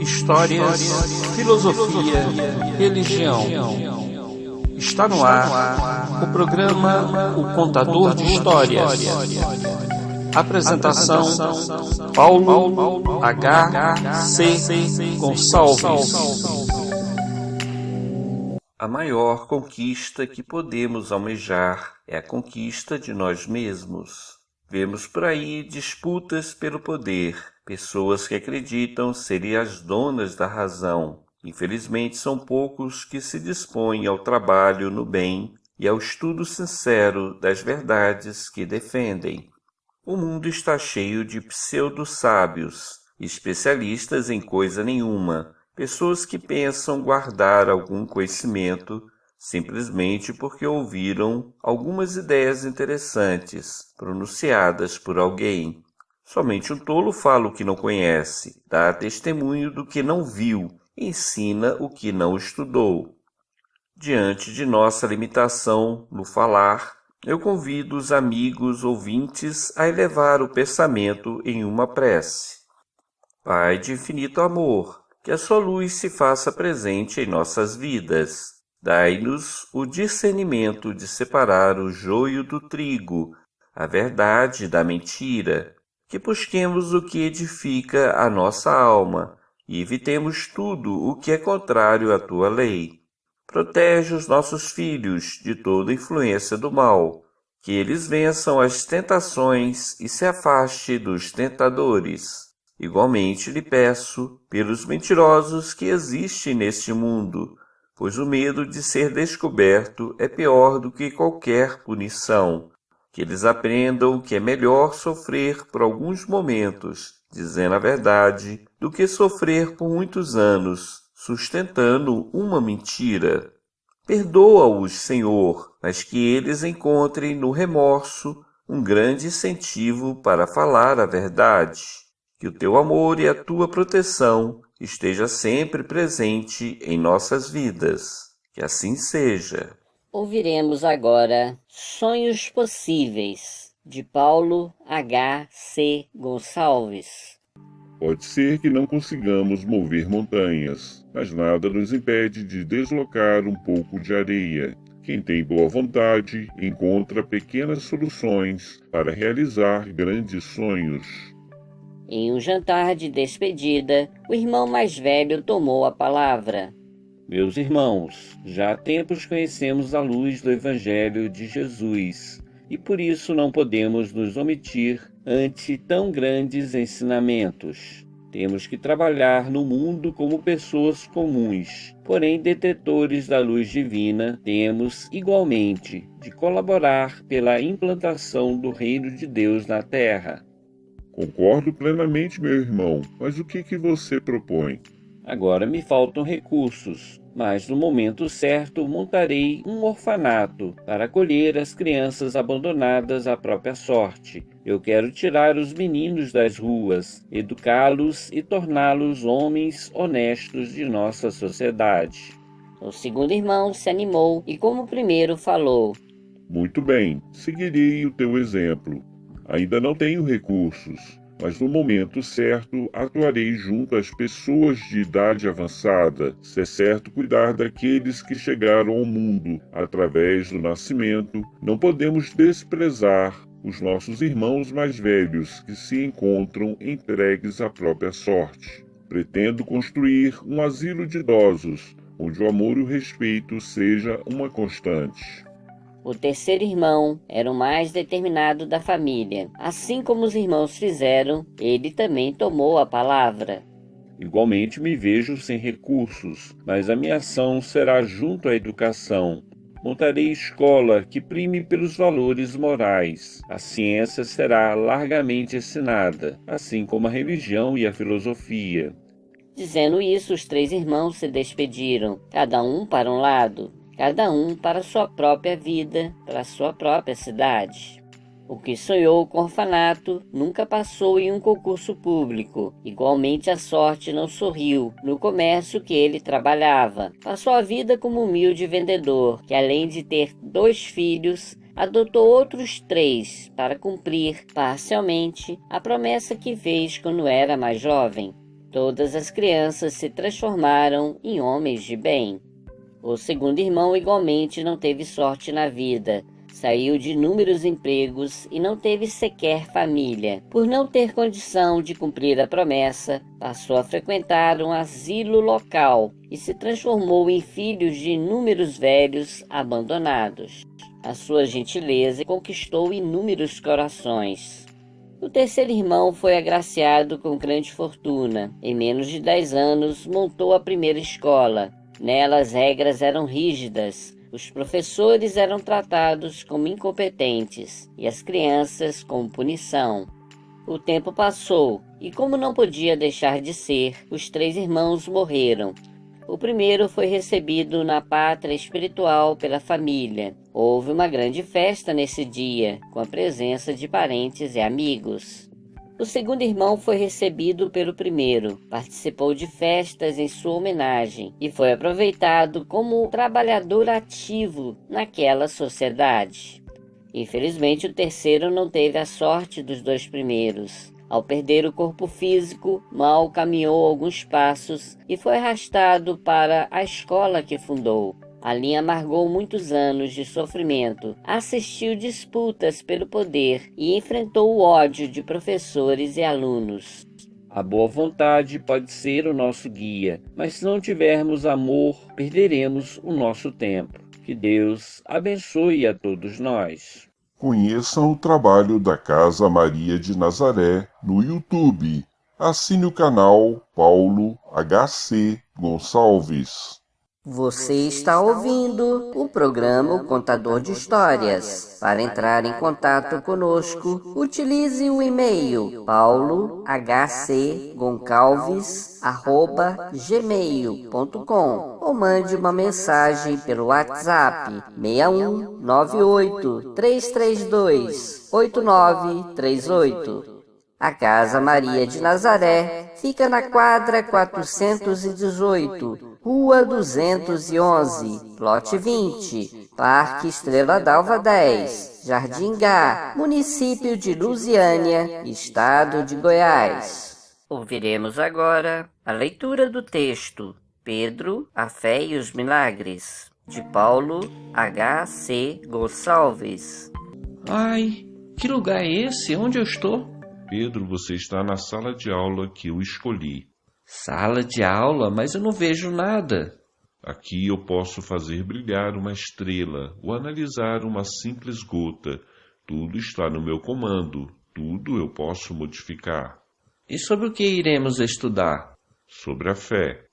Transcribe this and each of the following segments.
Histórias, filosofia, religião. Está no ar o programa O Contador de Histórias. Apresentação: Paulo H.C. Gonçalves. A maior conquista que podemos almejar é a conquista de nós mesmos. Vemos por aí disputas pelo poder, pessoas que acreditam serem as donas da razão. Infelizmente, são poucos que se dispõem ao trabalho no bem e ao estudo sincero das verdades que defendem. O mundo está cheio de pseudo-sábios, especialistas em coisa nenhuma, pessoas que pensam guardar algum conhecimento simplesmente porque ouviram algumas ideias interessantes pronunciadas por alguém. Somente um tolo fala o que não conhece, dá testemunho do que não viu, ensina o que não estudou. Diante de nossa limitação no falar, eu convido os amigos ouvintes a elevar o pensamento em uma prece. Pai de infinito amor, que a sua luz se faça presente em nossas vidas. Dai-nos o discernimento de separar o joio do trigo, a verdade da mentira, que busquemos o que edifica a nossa alma e evitemos tudo o que é contrário à tua lei. Protege os nossos filhos de toda influência do mal, que eles vençam as tentações e se afaste dos tentadores. Igualmente lhe peço pelos mentirosos que existem neste mundo, pois o medo de ser descoberto é pior do que qualquer punição. Que eles aprendam que é melhor sofrer por alguns momentos, dizendo a verdade, do que sofrer por muitos anos, sustentando uma mentira. Perdoa-os, Senhor, mas que eles encontrem no remorso um grande incentivo para falar a verdade. Que o teu amor e a tua proteção esteja sempre presente em nossas vidas. Que assim seja. Ouviremos agora Sonhos Possíveis, de Paulo H.C. Gonçalves. Pode ser que não consigamos mover montanhas, mas nada nos impede de deslocar um pouco de areia. Quem tem boa vontade encontra pequenas soluções para realizar grandes sonhos. Em um jantar de despedida, o irmão mais velho tomou a palavra. Meus irmãos, já há tempos conhecemos a luz do Evangelho de Jesus, e por isso não podemos nos omitir ante tão grandes ensinamentos. Temos que trabalhar no mundo como pessoas comuns, porém detetores da luz divina, temos igualmente de colaborar pela implantação do reino de Deus na Terra. Concordo plenamente, meu irmão, mas o que você propõe? Agora me faltam recursos, mas no momento certo montarei um orfanato para acolher as crianças abandonadas à própria sorte. Eu quero tirar os meninos das ruas, educá-los e torná-los homens honestos de nossa sociedade. O segundo irmão se animou e, como o primeiro, falou. Muito bem, seguirei o teu exemplo. Ainda não tenho recursos, mas no momento certo atuarei junto às pessoas de idade avançada, se é certo cuidar daqueles que chegaram ao mundo através do nascimento. Não podemos desprezar os nossos irmãos mais velhos que se encontram entregues à própria sorte. Pretendo construir um asilo de idosos, onde o amor e o respeito seja uma constante. O terceiro irmão era o mais determinado da família. Assim como os irmãos fizeram, ele também tomou a palavra. Igualmente me vejo sem recursos, mas a minha ação será junto à educação. Montarei escola que prime pelos valores morais. A ciência será largamente ensinada, assim como a religião e a filosofia. Dizendo isso, os três irmãos se despediram, cada um para um lado, cada um para sua própria vida, para sua própria cidade. O que sonhou com orfanato nunca passou em um concurso público. Igualmente a sorte não sorriu no comércio que ele trabalhava. Passou a vida como humilde vendedor, que além de ter 2 filhos, adotou outros 3 para cumprir, parcialmente, a promessa que fez quando era mais jovem. Todas as crianças se transformaram em homens de bem. O segundo irmão igualmente não teve sorte na vida. Saiu de inúmeros empregos e não teve sequer família. Por não ter condição de cumprir a promessa, passou a frequentar um asilo local e se transformou em filho de inúmeros velhos abandonados. A sua gentileza conquistou inúmeros corações. O terceiro irmão foi agraciado com grande fortuna. Em menos de 10 anos, montou a primeira escola. Nela as regras eram rígidas. Os professores eram tratados como incompetentes e as crianças como punição. O tempo passou e, como não podia deixar de ser, os 3 irmãos morreram. O primeiro foi recebido na pátria espiritual pela família. Houve uma grande festa nesse dia, com a presença de parentes e amigos. O segundo irmão foi recebido pelo primeiro, participou de festas em sua homenagem e foi aproveitado como trabalhador ativo naquela sociedade. Infelizmente, o terceiro não teve a sorte dos 2 primeiros. Ao perder o corpo físico, mal caminhou alguns passos e foi arrastado para a escola que fundou. Ali amargou muitos anos de sofrimento, assistiu disputas pelo poder e enfrentou o ódio de professores e alunos. A boa vontade pode ser o nosso guia, mas se não tivermos amor, perderemos o nosso tempo. Que Deus abençoe a todos nós. Conheçam o trabalho da Casa Maria de Nazaré no YouTube. Assine o canal Paulo HC Gonçalves. Você está ouvindo o programa O Contador de Histórias. Para entrar em contato conosco, utilize o e-mail paulohcgoncalves@gmail.com ou mande uma mensagem pelo WhatsApp 61 98 332 8938. A Casa Maria de Nazaré fica na quadra 418, Rua 211, Lote 20, Parque Estrela d'Alva 10, Jardim Gá, município de Lusiânia, estado de Goiás. Ouviremos agora a leitura do texto Pedro, a Fé e os Milagres, de Paulo HC Gonçalves. Ai, que lugar é esse? Onde eu estou? Pedro, você está na sala de aula que eu escolhi. Sala de aula? Mas eu não vejo nada. Aqui eu posso fazer brilhar uma estrela ou analisar uma simples gota. Tudo está no meu comando. Tudo eu posso modificar. E sobre o que iremos estudar? Sobre a fé.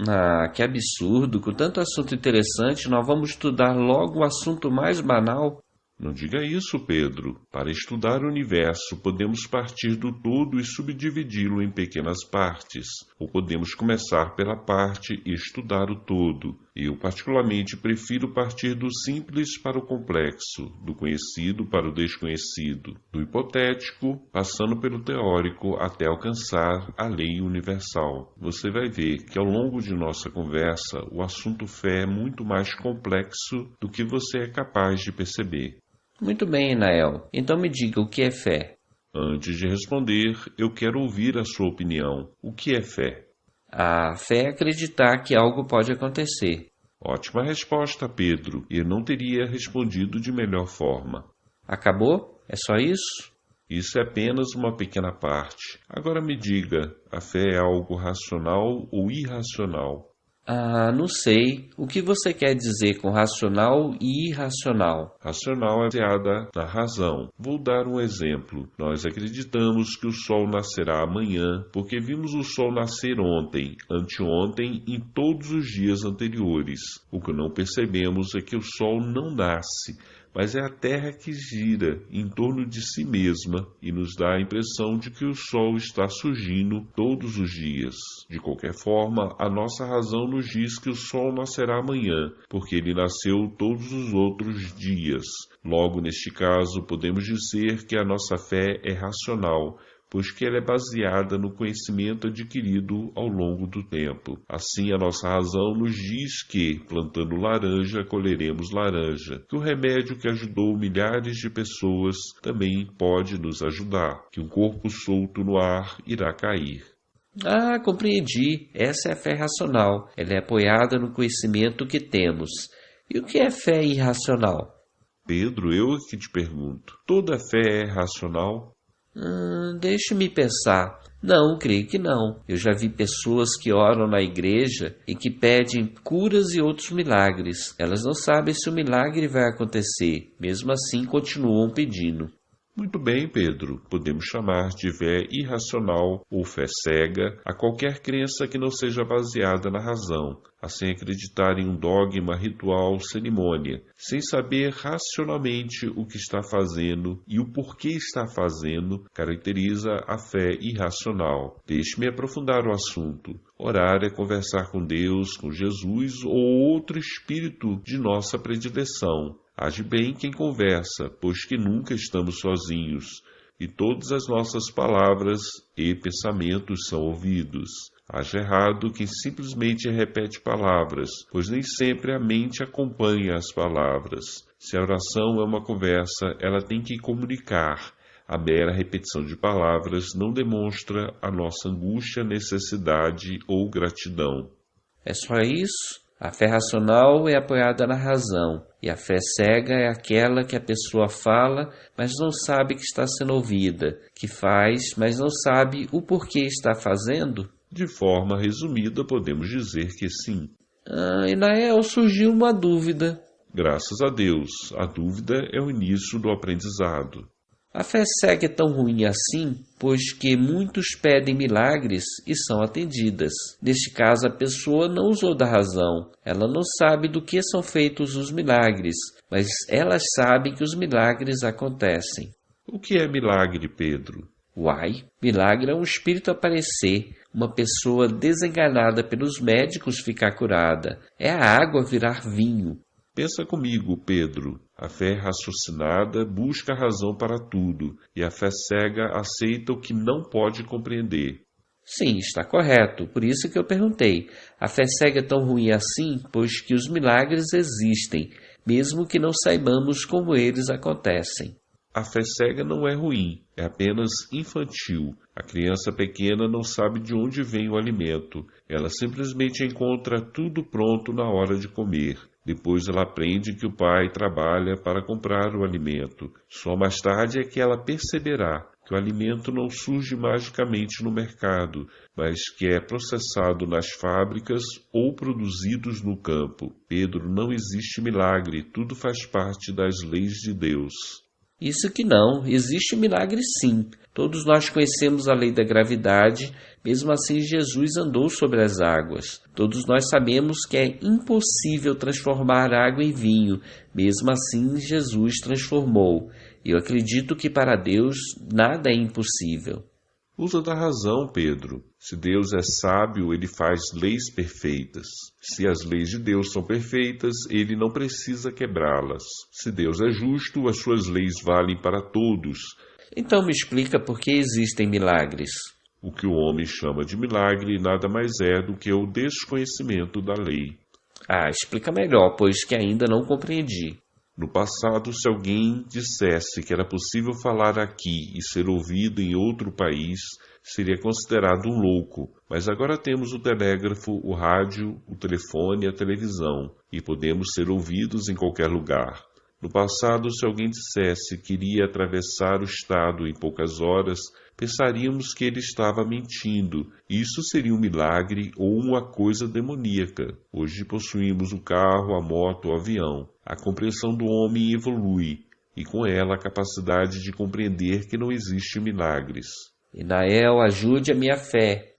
Ah, que absurdo! Com tanto assunto interessante, nós vamos estudar logo o assunto mais banal. Não diga isso, Pedro. Para estudar o universo, podemos partir do todo e subdividi-lo em pequenas partes. Ou podemos começar pela parte e estudar o todo. Eu, particularmente, prefiro partir do simples para o complexo, do conhecido para o desconhecido, do hipotético, passando pelo teórico até alcançar a lei universal. Você vai ver que ao longo de nossa conversa, o assunto fé é muito mais complexo do que você é capaz de perceber. Muito bem, Nael. Então me diga o que é fé. Antes de responder, eu quero ouvir a sua opinião. O que é fé? A fé é acreditar que algo pode acontecer. Ótima resposta, Pedro. Eu não teria respondido de melhor forma. Acabou? É só isso? Isso é apenas uma pequena parte. Agora me diga, a fé é algo racional ou irracional? Ah, não sei. O que você quer dizer com racional e irracional? Racional é baseada na razão. Vou dar um exemplo. Nós acreditamos que o sol nascerá amanhã porque vimos o sol nascer ontem, anteontem e todos os dias anteriores. O que não percebemos é que o sol não nasce, mas é a Terra que gira em torno de si mesma e nos dá a impressão de que o Sol está surgindo todos os dias. De qualquer forma, a nossa razão nos diz que o Sol nascerá amanhã, porque ele nasceu todos os outros dias. Logo, neste caso, podemos dizer que a nossa fé é racional, pois que ela é baseada no conhecimento adquirido ao longo do tempo. Assim, a nossa razão nos diz que, plantando laranja, colheremos laranja, que o remédio que ajudou milhares de pessoas também pode nos ajudar, que um corpo solto no ar irá cair. Ah, compreendi. Essa é a fé racional. Ela é apoiada no conhecimento que temos. E o que é fé irracional? Pedro, eu que te pergunto. Toda fé é racional? Deixe-me pensar. Não, creio que não. Eu já vi pessoas que oram na igreja e que pedem curas e outros milagres. Elas não sabem se o milagre vai acontecer. Mesmo assim, continuam pedindo. Muito bem, Pedro. Podemos chamar de fé irracional ou fé cega a qualquer crença que não seja baseada na razão, sem acreditar em um dogma, ritual, cerimônia, sem saber racionalmente o que está fazendo e o porquê está fazendo, caracteriza a fé irracional. Deixe-me aprofundar o assunto. Orar é conversar com Deus, com Jesus ou outro espírito de nossa predileção. Age bem quem conversa, pois que nunca estamos sozinhos, e todas as nossas palavras e pensamentos são ouvidos. Age errado quem simplesmente repete palavras, pois nem sempre a mente acompanha as palavras. Se a oração é uma conversa, ela tem que comunicar. A mera repetição de palavras não demonstra a nossa angústia, necessidade ou gratidão. É só isso? A fé racional é apoiada na razão, e a fé cega é aquela que a pessoa fala, mas não sabe que está sendo ouvida, que faz, mas não sabe o porquê está fazendo? De forma resumida, podemos dizer que sim. E Nael, surgiu uma dúvida. Graças a Deus, a dúvida é o início do aprendizado. A fé cega é tão ruim assim, pois que muitos pedem milagres e são atendidas. Neste caso, a pessoa não usou da razão. Ela não sabe do que são feitos os milagres, mas elas sabem que os milagres acontecem. O que é milagre, Pedro? Uai, milagre é um espírito aparecer, uma pessoa desenganada pelos médicos ficar curada. É a água virar vinho. Pensa comigo, Pedro. A fé raciocinada busca a razão para tudo, e a fé cega aceita o que não pode compreender. Sim, está correto. Por isso que eu perguntei. A fé cega é tão ruim assim, pois que os milagres existem, mesmo que não saibamos como eles acontecem. A fé cega não é ruim, é apenas infantil. A criança pequena não sabe de onde vem o alimento. Ela simplesmente encontra tudo pronto na hora de comer. Depois ela aprende que o pai trabalha para comprar o alimento. Só mais tarde é que ela perceberá que o alimento não surge magicamente no mercado, mas que é processado nas fábricas ou produzidos no campo. Pedro, não existe milagre, tudo faz parte das leis de Deus. Isso que não, existe milagre sim. Todos nós conhecemos a lei da gravidade, mesmo assim Jesus andou sobre as águas. Todos nós sabemos que é impossível transformar água em vinho, mesmo assim Jesus transformou. Eu acredito que para Deus nada é impossível. Usa da razão, Pedro. Se Deus é sábio, ele faz leis perfeitas. Se as leis de Deus são perfeitas, ele não precisa quebrá-las. Se Deus é justo, as suas leis valem para todos. Então me explica por que existem milagres. O que o homem chama de milagre nada mais é do que o desconhecimento da lei. Explica melhor, pois que ainda não compreendi. No passado, se alguém dissesse que era possível falar aqui e ser ouvido em outro país, seria considerado um louco. Mas agora temos o telégrafo, o rádio, o telefone e a televisão, e podemos ser ouvidos em qualquer lugar. No passado, se alguém dissesse que iria atravessar o estado em poucas horas, pensaríamos que ele estava mentindo. Isso seria um milagre ou uma coisa demoníaca. Hoje possuímos o carro, a moto, o avião. A compreensão do homem evolui, e com ela a capacidade de compreender que não existem milagres. Nael, ajude a minha fé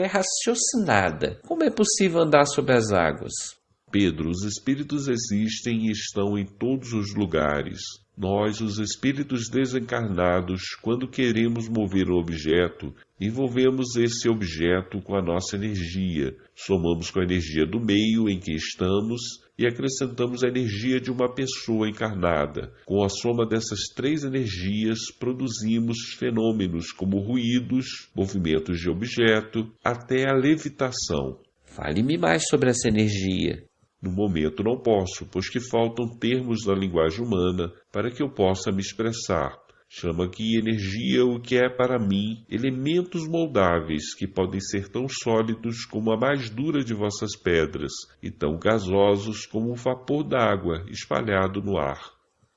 raciocinada. Como é possível andar sobre as águas? Pedro, os espíritos existem e estão em todos os lugares. Nós, os espíritos desencarnados, quando queremos mover um objeto, envolvemos esse objeto com a nossa energia, somamos com a energia do meio em que estamos e acrescentamos a energia de uma pessoa encarnada. Com a soma dessas três energias, produzimos fenômenos como ruídos, movimentos de objeto, até a levitação. Fale-me mais sobre essa energia. No momento não posso, pois que faltam termos da linguagem humana para que eu possa me expressar. Chama aqui energia o que é para mim elementos moldáveis que podem ser tão sólidos como a mais dura de vossas pedras e tão gasosos como o vapor d'água espalhado no ar.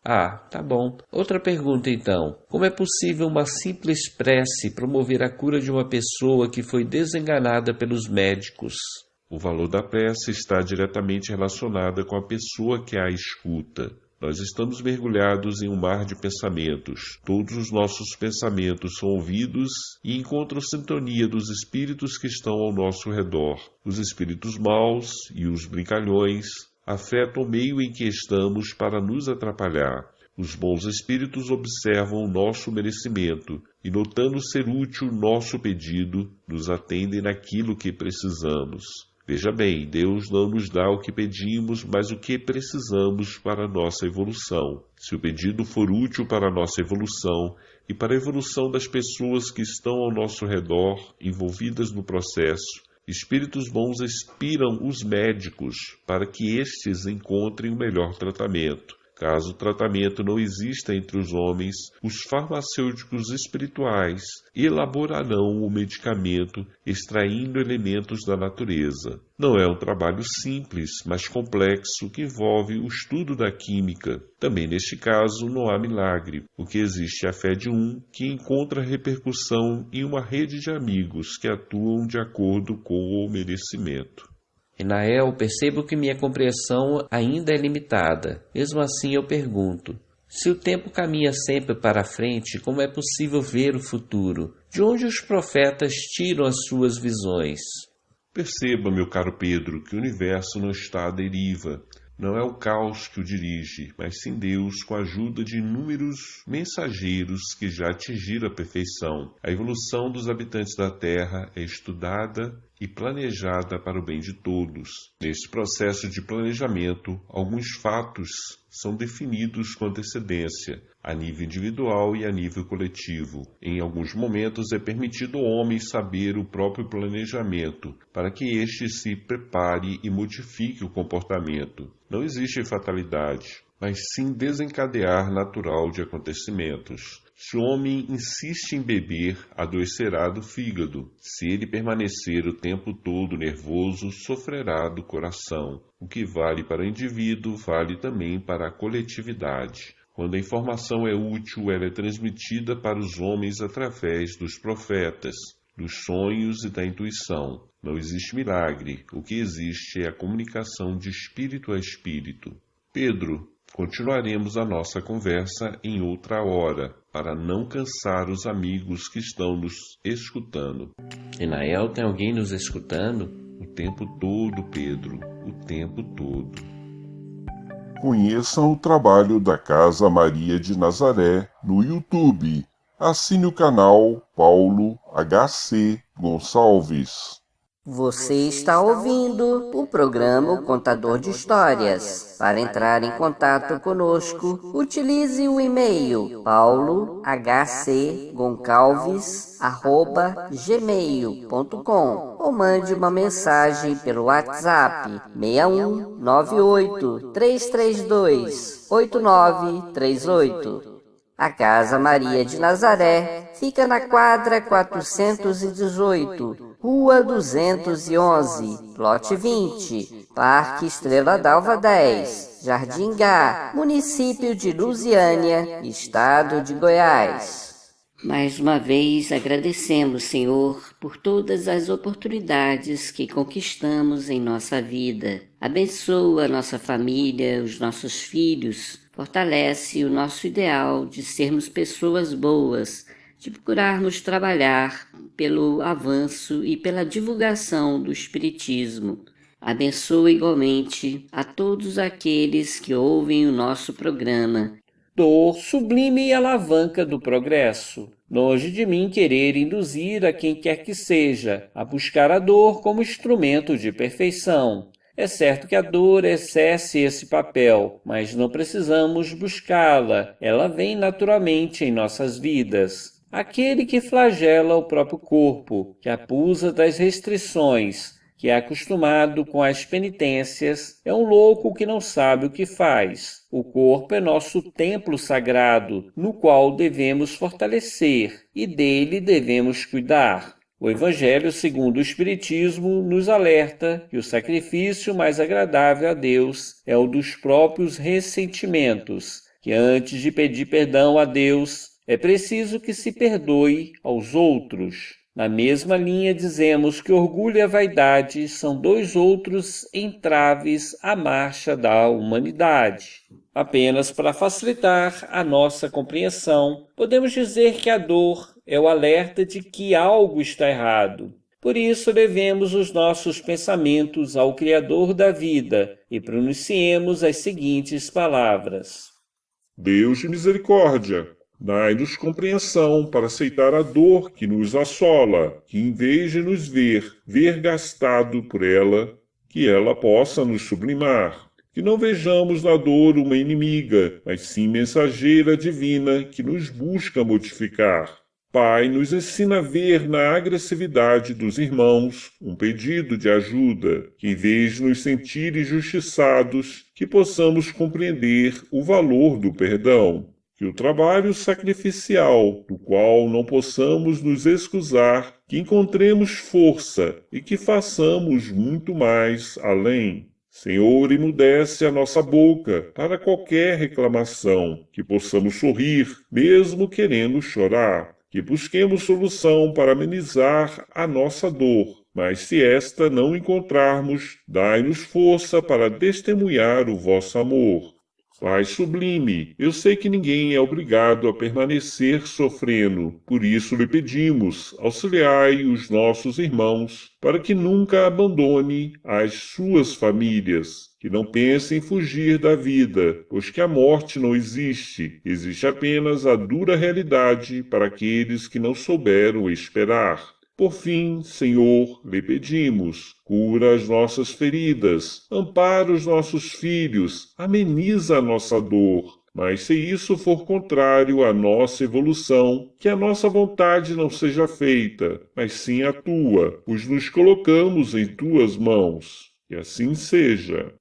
Ah, tá bom. Outra pergunta então. Como é possível uma simples prece promover a cura de uma pessoa que foi desenganada pelos médicos? O valor da prece está diretamente relacionado com a pessoa que a escuta. Nós estamos mergulhados em um mar de pensamentos. Todos os nossos pensamentos são ouvidos e encontram sintonia dos espíritos que estão ao nosso redor. Os espíritos maus e os brincalhões afetam o meio em que estamos para nos atrapalhar. Os bons espíritos observam o nosso merecimento e, notando ser útil nosso pedido, nos atendem naquilo que precisamos. Veja bem, Deus não nos dá o que pedimos, mas o que precisamos para a nossa evolução. Se o pedido for útil para a nossa evolução e para a evolução das pessoas que estão ao nosso redor, envolvidas no processo, espíritos bons inspiram os médicos para que estes encontrem o melhor tratamento. Caso o tratamento não exista entre os homens, os farmacêuticos espirituais elaborarão o medicamento extraindo elementos da natureza. Não é um trabalho simples, mas complexo que envolve o estudo da química. Também neste caso não há milagre. O que existe é a fé de um que encontra repercussão em uma rede de amigos que atuam de acordo com o merecimento. Enael, percebo que minha compreensão ainda é limitada. Mesmo assim eu pergunto, se o tempo caminha sempre para a frente, como é possível ver o futuro? De onde os profetas tiram as suas visões? Perceba, meu caro Pedro, que o universo não está à deriva. Não é o caos que o dirige, mas sim Deus com a ajuda de inúmeros mensageiros que já atingiram a perfeição. A evolução dos habitantes da Terra é estudada e planejada para o bem de todos. Neste processo de planejamento, alguns fatos são definidos com antecedência, a nível individual e a nível coletivo. Em alguns momentos é permitido ao homem saber o próprio planejamento, para que este se prepare e modifique o comportamento. Não existe fatalidade, mas sim desencadear natural de acontecimentos. Se o homem insiste em beber, adoecerá do fígado. Se ele permanecer o tempo todo nervoso, sofrerá do coração. O que vale para o indivíduo, vale também para a coletividade. Quando a informação é útil, ela é transmitida para os homens através dos profetas, dos sonhos e da intuição. Não existe milagre. O que existe é a comunicação de espírito a espírito. Pedro, continuaremos a nossa conversa em outra hora, para não cansar os amigos que estão nos escutando. Enael, tem alguém nos escutando? O tempo todo, Pedro, o tempo todo. Conheçam o trabalho da Casa Maria de Nazaré no YouTube. Assine o canal Paulo HC Gonçalves. Você está ouvindo o programa O Contador de Histórias. Para entrar em contato conosco, utilize o e-mail paulohgoncalves@gmail.com ou mande uma mensagem pelo WhatsApp 61 98 332 8938. A Casa Maria de Nazaré fica na quadra 418, Rua 211, Lote 20, Parque Estrela d'Alva 10, Jardim Gá, município de Lusiânia, estado de Goiás. Mais uma vez agradecemos, Senhor, por todas as oportunidades que conquistamos em nossa vida. Abençoa a nossa família, os nossos filhos. Fortalece o nosso ideal de sermos pessoas boas, de procurarmos trabalhar pelo avanço e pela divulgação do Espiritismo. Abençoa igualmente a todos aqueles que ouvem o nosso programa. Dor sublime e alavanca do progresso. Longe de mim querer induzir a quem quer que seja a buscar a dor como instrumento de perfeição. É certo que a dor exerce esse papel, mas não precisamos buscá-la. Ela vem naturalmente em nossas vidas. Aquele que flagela o próprio corpo, que abusa das restrições, que é acostumado com as penitências, é um louco que não sabe o que faz. O corpo é nosso templo sagrado, no qual devemos fortalecer e dele devemos cuidar. O Evangelho segundo o Espiritismo nos alerta que o sacrifício mais agradável a Deus é o dos próprios ressentimentos, que antes de pedir perdão a Deus, é preciso que se perdoe aos outros. Na mesma linha, dizemos que orgulho e a vaidade são dois outros entraves à marcha da humanidade. Apenas para facilitar a nossa compreensão, podemos dizer que a dor é o alerta de que algo está errado. Por isso, levemos os nossos pensamentos ao Criador da vida e pronunciemos as seguintes palavras: Deus de misericórdia, dai-nos compreensão para aceitar a dor que nos assola, que em vez de nos ver gastado por ela, que ela possa nos sublimar. Que não vejamos na dor uma inimiga, mas sim mensageira divina que nos busca modificar. Pai, nos ensina a ver na agressividade dos irmãos um pedido de ajuda, que em vez de nos sentir injustiçados, que possamos compreender o valor do perdão. Que o trabalho sacrificial, do qual não possamos nos excusar, que encontremos força e que façamos muito mais além. Senhor, emudece a nossa boca para qualquer reclamação, que possamos sorrir, mesmo querendo chorar. Que busquemos solução para amenizar a nossa dor, mas se esta não encontrarmos, dai-nos força para testemunhar o vosso amor. Pai sublime, eu sei que ninguém é obrigado a permanecer sofrendo, por isso lhe pedimos, auxiliai os nossos irmãos, para que nunca abandone as suas famílias, que não pensem em fugir da vida, pois que a morte não existe, existe apenas a dura realidade para aqueles que não souberam esperar. Por fim, Senhor, lhe pedimos, cura as nossas feridas, ampara os nossos filhos, ameniza a nossa dor. Mas se isso for contrário à nossa evolução, que a nossa vontade não seja feita, mas sim a tua, pois nos colocamos em tuas mãos. Que assim seja.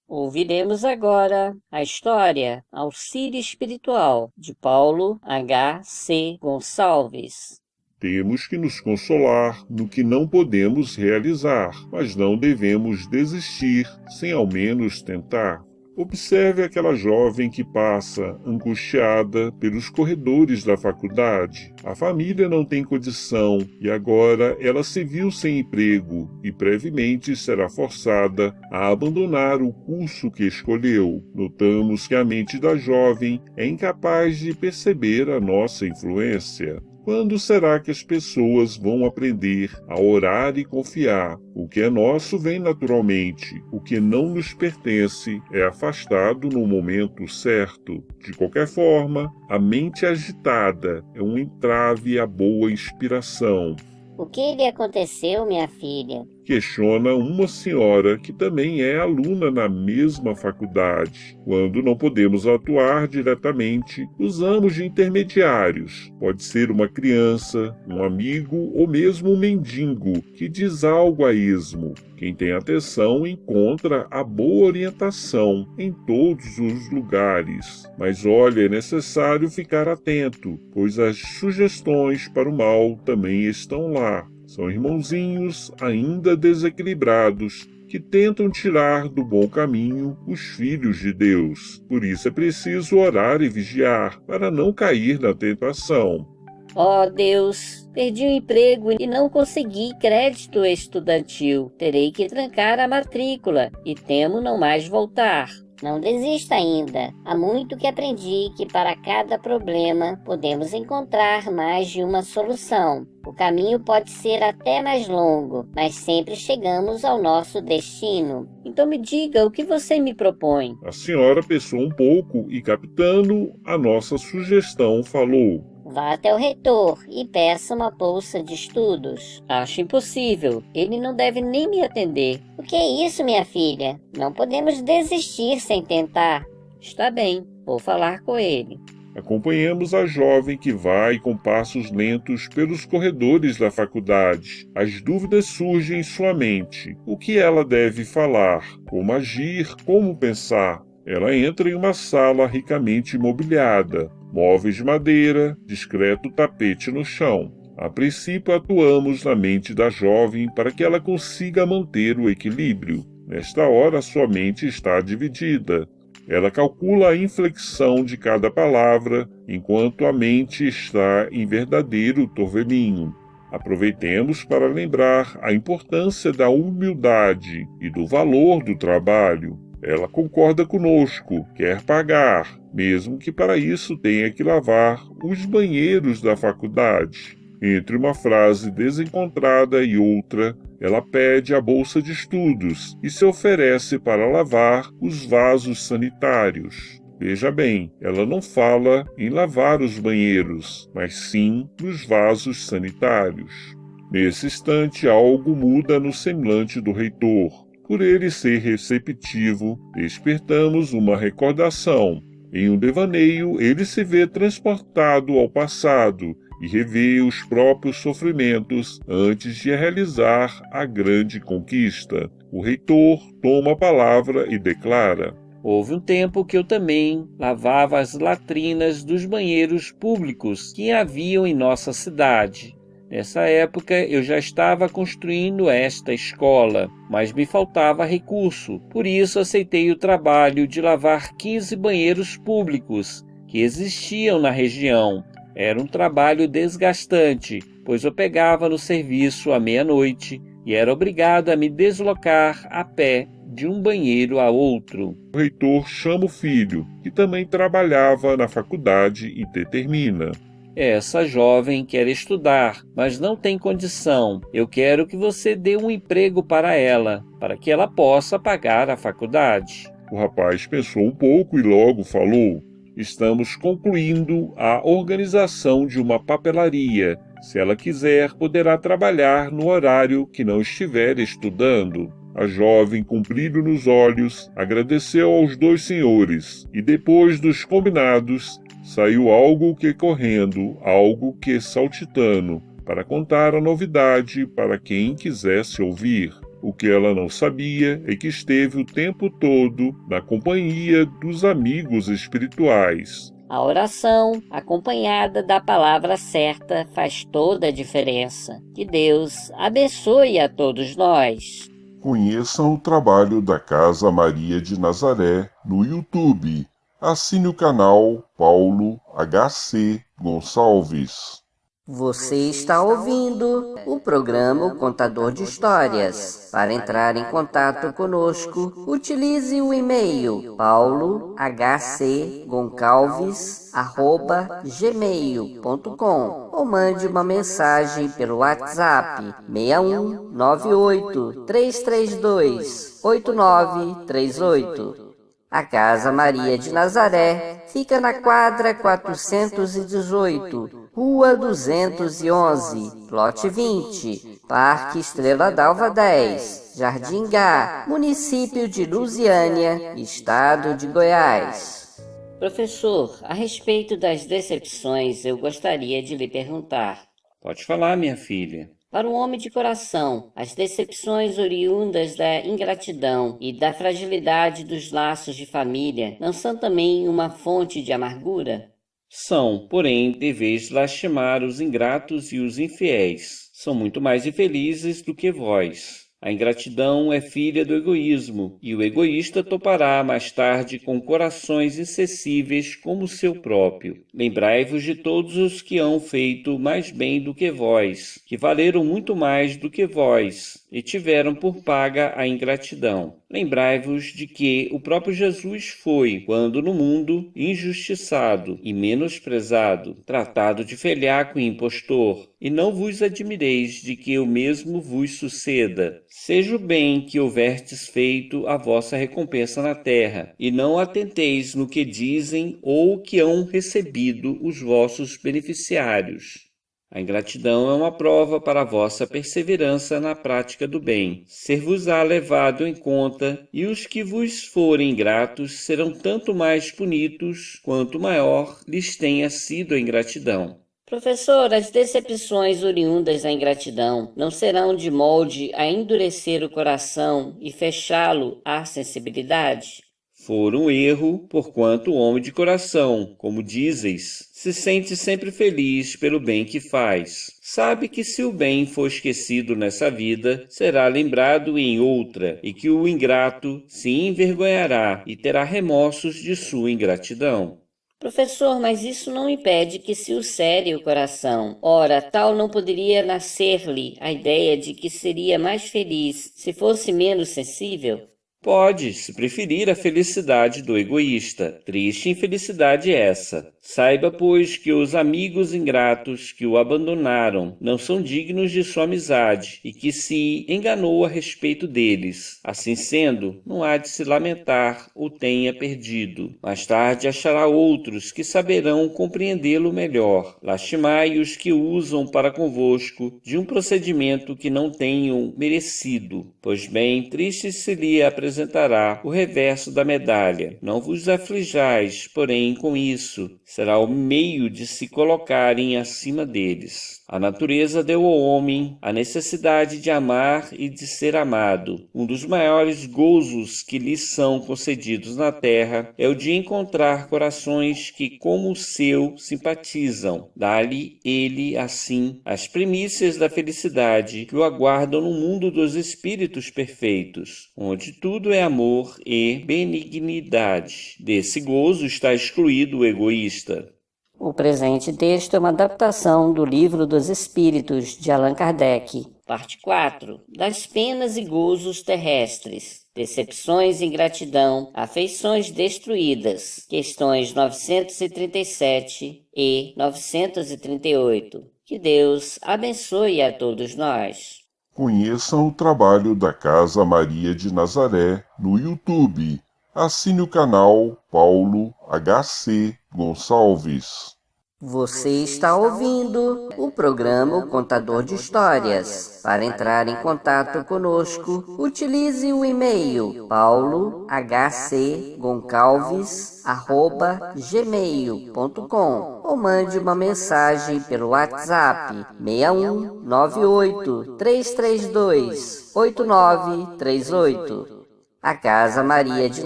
Ouviremos agora a história Auxílio Espiritual, de Paulo H.C. Gonçalves. Temos que nos consolar no que não podemos realizar, mas não devemos desistir sem ao menos tentar. Observe aquela jovem que passa, angustiada, pelos corredores da faculdade. A família não tem condição e agora ela se viu sem emprego e brevemente será forçada a abandonar o curso que escolheu. Notamos que a mente da jovem é incapaz de perceber a nossa influência. Quando será que as pessoas vão aprender a orar e confiar? O que é nosso vem naturalmente, o que não nos pertence é afastado no momento certo. De qualquer forma, a mente agitada é um entrave à boa inspiração. O que lhe aconteceu, minha filha? Questiona uma senhora que também é aluna na mesma faculdade. Quando não podemos atuar diretamente, usamos de intermediários. Pode ser uma criança, um amigo ou mesmo um mendigo que diz algo a esmo. Quem tem atenção encontra a boa orientação em todos os lugares. Mas olha, é necessário ficar atento, pois as sugestões para o mal também estão lá. São irmãozinhos ainda desequilibrados que tentam tirar do bom caminho os filhos de Deus. Por isso é preciso orar e vigiar para não cair na tentação. Ó Deus, perdi o emprego e não consegui crédito estudantil. Terei que trancar a matrícula e temo não mais voltar. Não desista ainda. Há muito que aprendi que para cada problema podemos encontrar mais de uma solução. O caminho pode ser até mais longo, mas sempre chegamos ao nosso destino. Então me diga o que você me propõe. A senhora pensou um pouco e, captando a nossa sugestão, falou: Vá até o reitor e peça uma bolsa de estudos. Acho impossível. Ele não deve nem me atender. O que é isso, minha filha? Não podemos desistir sem tentar. Está bem, vou falar com ele. Acompanhamos a jovem que vai com passos lentos pelos corredores da faculdade. As dúvidas surgem em sua mente. O que ela deve falar? Como agir? Como pensar? Ela entra em uma sala ricamente mobiliada. Móveis de madeira, discreto tapete no chão. A princípio, atuamos na mente da jovem para que ela consiga manter o equilíbrio. Nesta hora, sua mente está dividida. Ela calcula a inflexão de cada palavra, enquanto a mente está em verdadeiro torvelinho. Aproveitemos para lembrar a importância da humildade e do valor do trabalho. Ela concorda conosco, quer pagar, mesmo que para isso tenha que lavar os banheiros da faculdade. Entre uma frase desencontrada e outra, ela pede a bolsa de estudos e se oferece para lavar os vasos sanitários. Veja bem, ela não fala em lavar os banheiros, mas sim nos vasos sanitários. Nesse instante, algo muda no semblante do reitor. Por ele ser receptivo, despertamos uma recordação. Em um devaneio, ele se vê transportado ao passado e revê os próprios sofrimentos antes de realizar a grande conquista. O reitor toma a palavra e declara: Houve um tempo que eu também lavava as latrinas dos banheiros públicos que haviam em nossa cidade. Nessa época eu já estava construindo esta escola, mas me faltava recurso. Por isso aceitei o trabalho de lavar 15 banheiros públicos que existiam na região. Era um trabalho desgastante, pois eu pegava no serviço à meia-noite e era obrigado a me deslocar a pé de um banheiro a outro. O reitor chama o filho, que também trabalhava na faculdade, e determina: Essa jovem quer estudar, mas não tem condição. Eu quero que você dê um emprego para ela, para que ela possa pagar a faculdade. O rapaz pensou um pouco e logo falou: Estamos concluindo a organização de uma papelaria. Se ela quiser, poderá trabalhar no horário que não estiver estudando. A jovem, com brilho nos olhos, agradeceu aos dois senhores e, depois dos combinados, saiu algo que correndo, algo que saltitando, para contar a novidade para quem quisesse ouvir. O que ela não sabia é que esteve o tempo todo na companhia dos amigos espirituais. A oração, acompanhada da palavra certa, faz toda a diferença. Que Deus abençoe a todos nós. Conheçam o trabalho da Casa Maria de Nazaré no YouTube. Assine o canal Paulo HC Gonçalves. Você está ouvindo o programa O Contador de Histórias. Para entrar em contato conosco, utilize o e-mail paulohcgoncalves@gmail.com ou mande uma mensagem pelo WhatsApp 61 98 332 8938. A Casa Maria de Nazaré fica na quadra 418, Rua 211, Lote 20, Parque Estrela d'Alva 10, Jardim Gá, município de Lusiânia, estado de Goiás. Professor, a respeito das decepções, eu gostaria de lhe perguntar. Pode falar, minha filha. Para um homem de coração, as decepções oriundas da ingratidão e da fragilidade dos laços de família não são também uma fonte de amargura? São, porém, deveis lastimar os ingratos e os infiéis. São muito mais infelizes do que vós. A ingratidão é filha do egoísmo, e o egoísta topará mais tarde com corações insensíveis como o seu próprio. Lembrai-vos de todos os que hão feito mais bem do que vós, que valeram muito mais do que vós, e tiveram por paga a ingratidão. Lembrai-vos de que o próprio Jesus foi, quando no mundo, injustiçado e menosprezado, tratado de velhaco e impostor, e não vos admireis de que o mesmo vos suceda. Seja o bem que houverdes feito a vossa recompensa na terra, e não atenteis no que dizem ou que hão recebido os vossos beneficiários. A ingratidão é uma prova para a vossa perseverança na prática do bem. Ser-vos-á levado em conta, e os que vos forem ingratos serão tanto mais punidos, quanto maior lhes tenha sido a ingratidão. Professor, as decepções oriundas da ingratidão não serão de molde a endurecer o coração e fechá-lo à sensibilidade? For um erro, porquanto o homem de coração, como dizes, se sente sempre feliz pelo bem que faz. Sabe que se o bem for esquecido nessa vida, será lembrado em outra, e que o ingrato se envergonhará e terá remorsos de sua ingratidão. Professor, mas isso não impede que se ulcere o coração. Ora, tal não poderia nascer-lhe a ideia de que seria mais feliz se fosse menos sensível? Pode, se preferir, a felicidade do egoísta. Triste infelicidade essa. Saiba, pois, que os amigos ingratos que o abandonaram não são dignos de sua amizade e que se enganou a respeito deles. Assim sendo, não há de se lamentar o tenha perdido. Mais tarde achará outros que saberão compreendê-lo melhor. Lastimai os que usam para convosco de um procedimento que não tenham merecido. Pois bem, triste se lhe apresentará o reverso da medalha. Não vos aflijais, porém, com isso. Será o meio de se colocarem acima deles. A natureza deu ao homem a necessidade de amar e de ser amado. Um dos maiores gozos que lhe são concedidos na terra é o de encontrar corações que, como o seu, simpatizam. Dá-lhe ele, assim, as primícias da felicidade que o aguardam no mundo dos espíritos perfeitos, onde tudo é amor e benignidade. Desse gozo está excluído o egoísta. O presente texto é uma adaptação do Livro dos Espíritos, de Allan Kardec. Parte 4. Das penas e gozos terrestres. Decepções e ingratidão, afeições destruídas. Questões 937 e 938. Que Deus abençoe a todos nós. Conheçam o trabalho da Casa Maria de Nazaré no YouTube. Assine o canal Paulo HC Gonçalves. Você está ouvindo o programa O Contador de Histórias. Para entrar em contato conosco, utilize o e-mail paulohc.goncalves@gmail.com ou mande uma mensagem pelo WhatsApp 61 98 332 8938. A Casa Maria de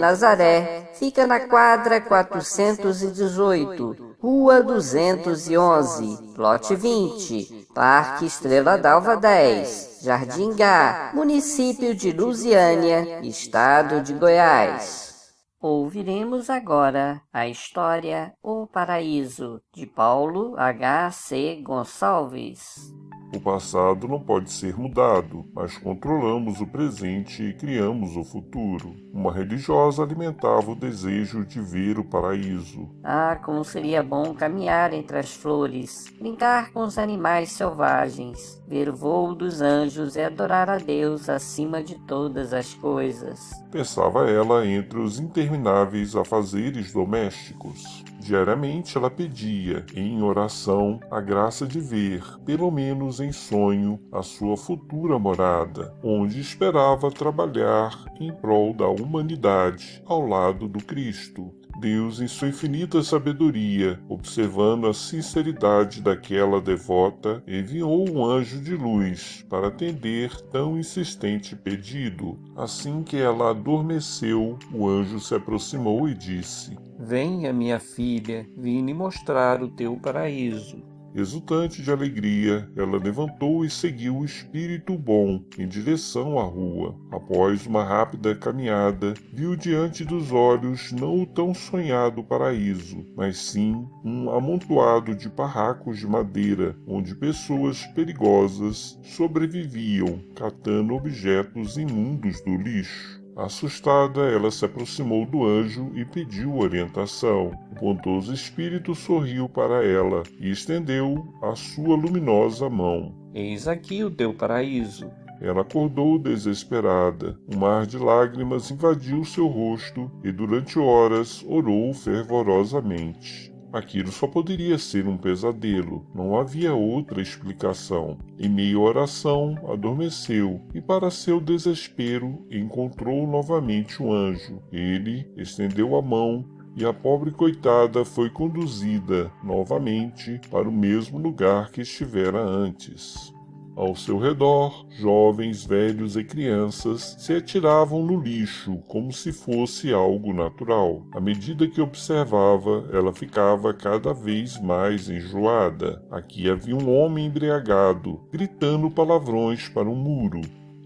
Nazaré fica na quadra 418, Rua 211, Lote 20, Parque Estrela d'Alva 10, Jardim Gá, Município de Lusiânia, Estado de Goiás. Ouviremos agora a história O Paraíso, de Paulo H.C. Gonçalves. O passado não pode ser mudado, mas controlamos o presente e criamos o futuro. Uma religiosa alimentava o desejo de ver o paraíso. Ah, como seria bom caminhar entre as flores, brincar com os animais selvagens, ver o voo dos anjos e adorar a Deus acima de todas as coisas. Pensava ela entre os intermináveis afazeres domésticos. Diariamente ela pedia, em oração, a graça de ver, pelo menos em sonho, a sua futura morada, onde esperava trabalhar em prol da humanidade, ao lado do Cristo. Deus, em sua infinita sabedoria, observando a sinceridade daquela devota, enviou um anjo de luz para atender tão insistente pedido. Assim que ela adormeceu, o anjo se aproximou e disse: Venha, minha filha, vim lhe mostrar o teu paraíso. Exultante de alegria, ela levantou e seguiu o espírito bom em direção à rua. Após uma rápida caminhada, viu diante dos olhos não o tão sonhado paraíso, mas sim um amontoado de barracos de madeira, onde pessoas perigosas sobreviviam, catando objetos imundos do lixo. Assustada, ela se aproximou do anjo e pediu orientação. O bondoso espírito sorriu para ela e estendeu a sua luminosa mão. Eis aqui o teu paraíso. Ela acordou desesperada. Um mar de lágrimas invadiu seu rosto e durante horas orou fervorosamente. Aquilo só poderia ser um pesadelo, não havia outra explicação. Em meio à oração, adormeceu e, para seu desespero, encontrou novamente o anjo. Ele estendeu a mão e a pobre coitada foi conduzida novamente para o mesmo lugar que estivera antes. Ao seu redor, jovens, velhos e crianças se atiravam no lixo como se fosse algo natural. À medida que observava, ela ficava cada vez mais enjoada. Aqui havia um homem embriagado, gritando palavrões para um muro.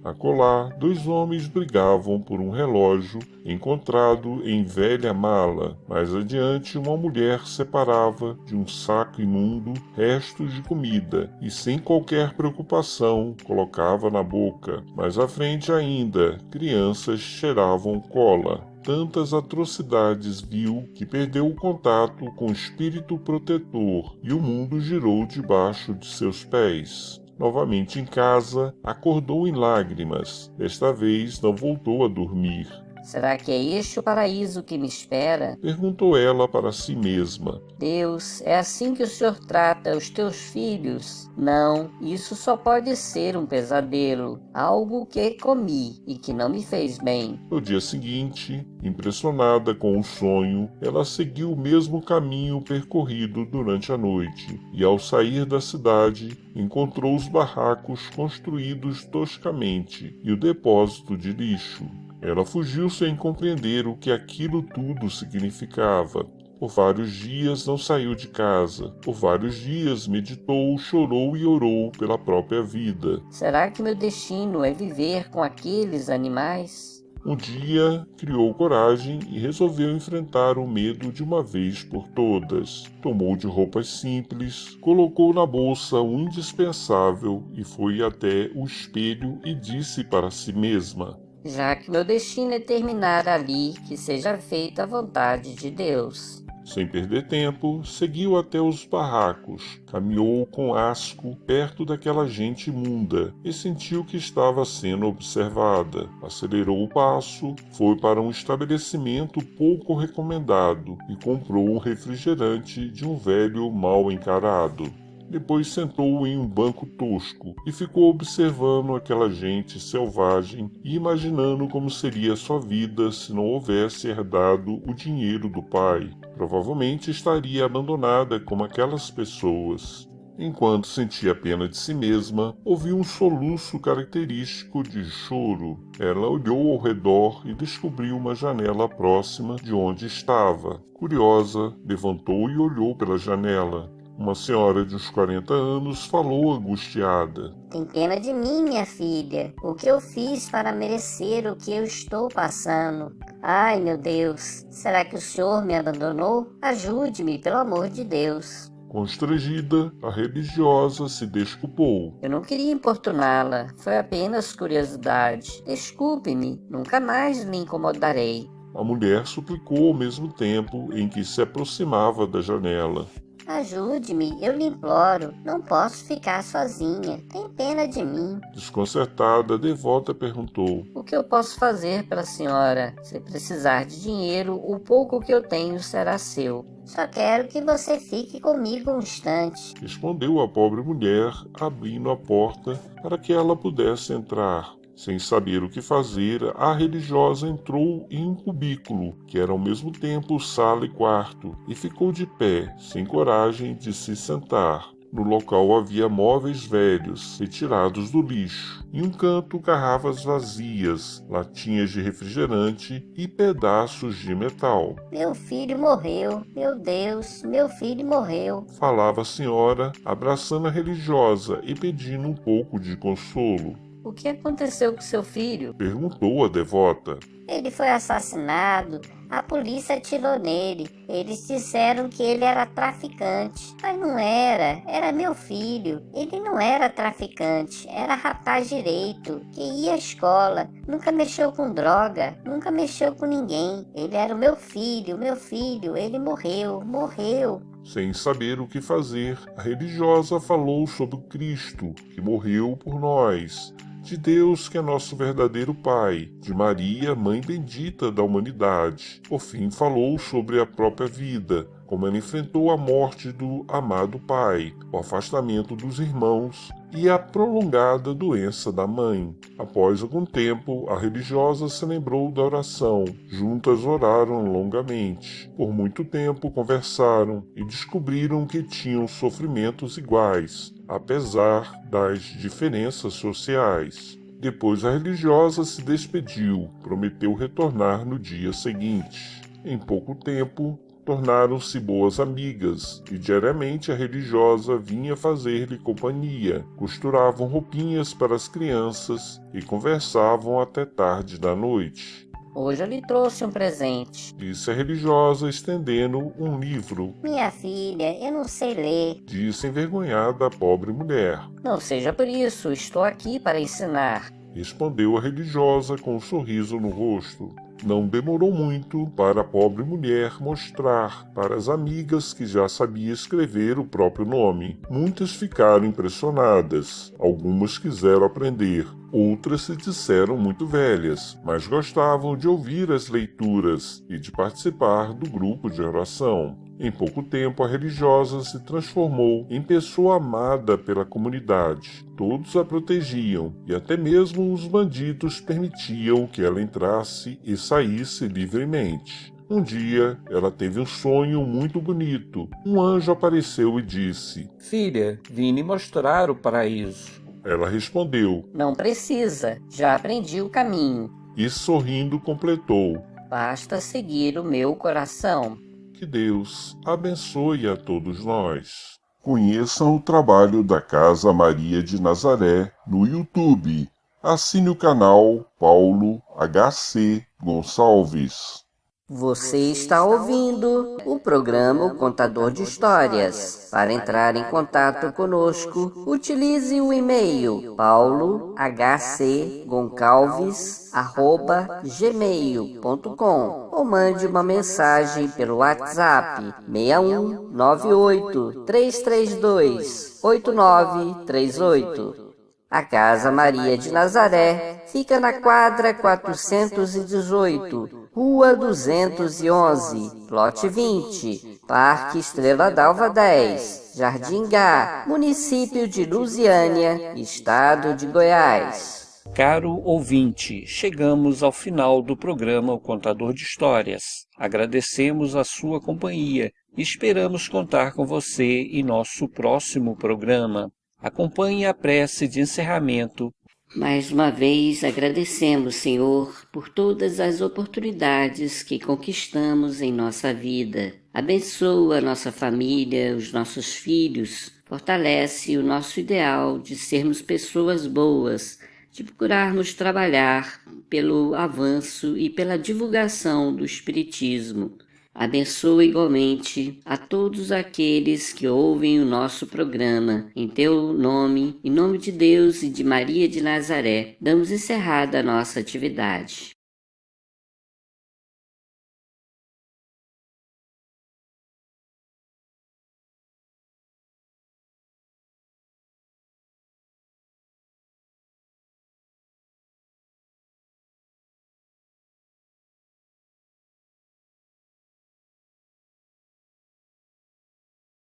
Acolá, 2 homens brigavam por um relógio encontrado em velha mala. Mais adiante, uma mulher separava de um saco imundo restos de comida e, sem qualquer preocupação, colocava na boca. Mais à frente ainda, crianças cheiravam cola. Tantas atrocidades viu que perdeu o contato com o espírito protetor e o mundo girou debaixo de seus pés. Novamente em casa, acordou em lágrimas. Desta vez não voltou a dormir. Será que é este o paraíso que me espera? Perguntou ela para si mesma. Deus, é assim que o Senhor trata os teus filhos? Não, isso só pode ser um pesadelo, algo que comi e que não me fez bem. No dia seguinte, impressionada com o sonho, ela seguiu o mesmo caminho percorrido durante a noite e, ao sair da cidade, encontrou os barracos construídos toscamente e o depósito de lixo. Ela fugiu sem compreender o que aquilo tudo significava. Por vários dias não saiu de casa. Por vários dias meditou, chorou e orou pela própria vida. Será que meu destino é viver com aqueles animais? Um dia, criou coragem e resolveu enfrentar o medo de uma vez por todas. Tomou de roupas simples, colocou na bolsa o indispensável e foi até o espelho e disse para si mesma: Já que meu destino é terminar ali, que seja feita a vontade de Deus. Sem perder tempo, seguiu até os barracos, caminhou com asco perto daquela gente imunda e sentiu que estava sendo observada. Acelerou o passo, foi para um estabelecimento pouco recomendado e comprou um refrigerante de um velho mal encarado. Depois sentou em um banco tosco e ficou observando aquela gente selvagem e imaginando como seria sua vida se não houvesse herdado o dinheiro do pai. Provavelmente estaria abandonada como aquelas pessoas. Enquanto sentia pena de si mesma, ouviu um soluço característico de choro. Ela olhou ao redor e descobriu uma janela próxima de onde estava. Curiosa, levantou e olhou pela janela. Uma senhora de uns 40 anos falou angustiada. Tem pena de mim, minha filha. O que eu fiz para merecer o que eu estou passando? Ai, meu Deus, será que o senhor me abandonou? Ajude-me, pelo amor de Deus. Constrangida, a religiosa se desculpou. Eu não queria importuná-la, foi apenas curiosidade. Desculpe-me, nunca mais lhe incomodarei. A mulher suplicou ao mesmo tempo em que se aproximava da janela. Ajude-me, eu lhe imploro. Não posso ficar sozinha. Tem pena de mim. Desconcertada, a devota perguntou. O que eu posso fazer pela senhora? Se precisar de dinheiro, o pouco que eu tenho será seu. Só quero que você fique comigo um instante. Respondeu a pobre mulher, abrindo a porta para que ela pudesse entrar. Sem saber o que fazer, a religiosa entrou em um cubículo, que era ao mesmo tempo sala e quarto, e ficou de pé, sem coragem de se sentar. No local havia móveis velhos, retirados do lixo. Em um canto, garrafas vazias, latinhas de refrigerante e pedaços de metal. Meu filho morreu. Meu Deus, meu filho morreu. Falava a senhora, abraçando a religiosa e pedindo um pouco de consolo. O que aconteceu com seu filho? Perguntou a devota. Ele foi assassinado. A polícia atirou nele. Eles disseram que ele era traficante. Mas não era. Era meu filho. Ele não era traficante. Era rapaz direito. Que ia à escola. Nunca mexeu com droga. Nunca mexeu com ninguém. Ele era o meu filho. Meu filho. Ele morreu. Morreu. Sem saber o que fazer, a religiosa falou sobre o Cristo, que morreu por nós, de Deus, que é nosso verdadeiro Pai, de Maria, Mãe bendita da humanidade. Por fim, falou sobre a própria vida, como ela enfrentou a morte do amado pai, o afastamento dos irmãos e a prolongada doença da mãe. Após algum tempo, a religiosa se lembrou da oração. Juntas oraram longamente. Por muito tempo conversaram e descobriram que tinham sofrimentos iguais, apesar das diferenças sociais. Depois a religiosa se despediu, prometeu retornar no dia seguinte. Em pouco tempo, tornaram-se boas amigas e diariamente a religiosa vinha fazer-lhe companhia. Costuravam roupinhas para as crianças e conversavam até tarde da noite. Hoje eu lhe trouxe um presente. Disse a religiosa, estendendo um livro. Minha filha, eu não sei ler. Disse envergonhada a pobre mulher. Não seja por isso, estou aqui para ensinar. Respondeu a religiosa com um sorriso no rosto. Não demorou muito para a pobre mulher mostrar para as amigas que já sabia escrever o próprio nome. Muitas ficaram impressionadas. Algumas quiseram aprender. Outras se disseram muito velhas, mas gostavam de ouvir as leituras e de participar do grupo de oração. Em pouco tempo, a religiosa se transformou em pessoa amada pela comunidade. Todos a protegiam e até mesmo os bandidos permitiam que ela entrasse e saísse livremente. Um dia, ela teve um sonho muito bonito. Um anjo apareceu e disse: Filha, vim lhe mostrar o paraíso. Ela respondeu, Não precisa, já aprendi o caminho. e sorrindo completou: Basta seguir o meu coração. Que Deus abençoe a todos nós. Conheçam o trabalho da Casa Maria de Nazaré no YouTube. Assine o canal Paulo HC Gonçalves. Você está ouvindo o programa O Contador de Histórias. Para entrar em contato conosco, utilize o e-mail paulohcgoncalves@gmail.com ou mande uma mensagem pelo WhatsApp 61 98 332 8938. A Casa Maria de Nazaré fica na quadra 418, Rua 211, Lote 20, Parque Estrela d'Alva 10, Jardim Gá, município de Lusiânia, estado de Goiás. Caro ouvinte, chegamos ao final do programa O Contador de Histórias. Agradecemos a sua companhia e esperamos contar com você em nosso próximo programa. Acompanhe a prece de encerramento. Mais uma vez agradecemos, Senhor, por todas as oportunidades que conquistamos em nossa vida. Abençoa a nossa família, os nossos filhos, fortalece o nosso ideal de sermos pessoas boas, de procurarmos trabalhar pelo avanço e pela divulgação do Espiritismo. Abençoa igualmente a todos aqueles que ouvem o nosso programa. Em teu nome, em nome de Deus e de Maria de Nazaré, damos encerrada a nossa atividade.